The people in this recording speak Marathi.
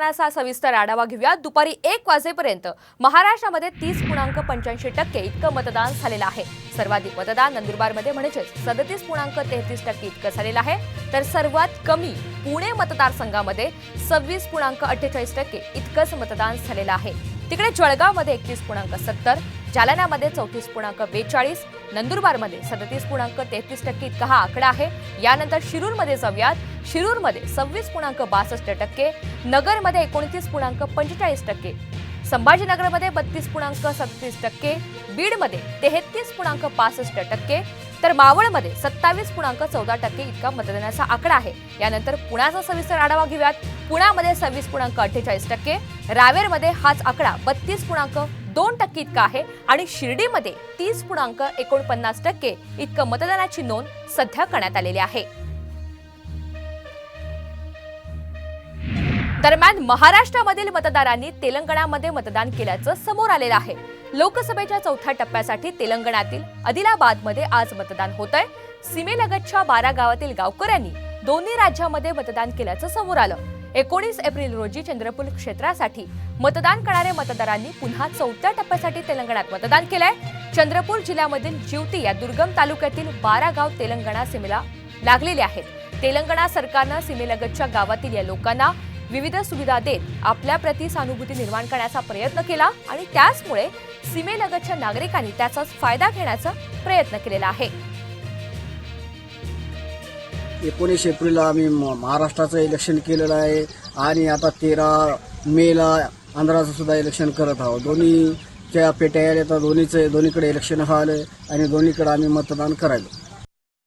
मतदानाचा सविस्तर आढावा घेऊया। दुपारी 1 वाजेपर्यंत महाराष्ट्रामध्ये 30.85% इतकं मतदान झालेलं आहे। सर्वाधिक मतदान नंदुरबारमध्ये म्हणजे 37.33% इतकं झालेलं आहे, तर सर्वात कमी पुणे मतदारसंघामध्ये 26.48% इतकंच मतदान झालेलं आहे। तिकडे जळगावमध्ये 31.70, जालन्यामध्ये 34.42, नंदुरबारमध्ये 37.33% इतका हा आकडा आहे। यानंतर शिरूरमध्ये जाऊयात, शिरूरमध्ये 26.62%, नगरमध्ये 29.45%, संभाजीनगरमध्ये 32.37%, बीडमध्ये 33.65%, तर मावळमध्ये 27.14% इतका मतदानाचा आकडा आहे। यानंतर पुण्याचा सविस्तर आढावा घेऊयात। पुण्यामध्ये 26.48%, रावेरमध्ये हाच आकडा 32.2% इतका आहे आणि शिर्डीमध्ये 30.49% इतकं मतदानाची नोंद सध्या करण्यात आलेली आहे। दरम्यान महाराष्ट्रामधील मतदारांनी तेलंगणामध्ये मतदान केल्याचं समोर आलेलं आहे। लोकसभेच्या चौथ्या टप्प्यासाठी तेलंगणातील आदिलाबादमध्ये आज मतदान होतंय। सीमेलगतच्या 12 गावातील गावकऱ्यांनी दोन्ही राज्यामध्ये मतदान केल्याचं समोर आलं। 19 एप्रिल रोजी चंद्रपूर क्षेत्रासाठी मतदान करणाऱ्या मतदारांनी पुन्हा चौथ्या टप्प्यासाठी तेलंगणात मतदान केलंय। चंद्रपूर जिल्ह्यामधील जिवती या दुर्गम तालुक्यातील 12 गाव तेलंगणा सीमेला लागलेले आहेत। तेलंगणा सरकारनं सीमेलगतच्या गावातील या लोकांना विविध सुविधा देत आपल्या प्रति सहानुभूती निर्माण करण्याचा प्रयत्न केला आणि त्याचमुळे सीमेलगतच्या नागरिकांनी त्याचा फायदा घेण्याचा प्रयत्न केलेला आहे। 19 एप्रिलला आम्ही महाराष्ट्राचं इलेक्शन केलेलं आहे आणि आता 13 मेला आंध्राचं सुद्धा इलेक्शन करत आहोत। दोन्हीच्या पेट्या आल्या तर दोन्हीकडे इलेक्शन व्हायला आणि दोन्हीकडे आम्ही मतदान करायला।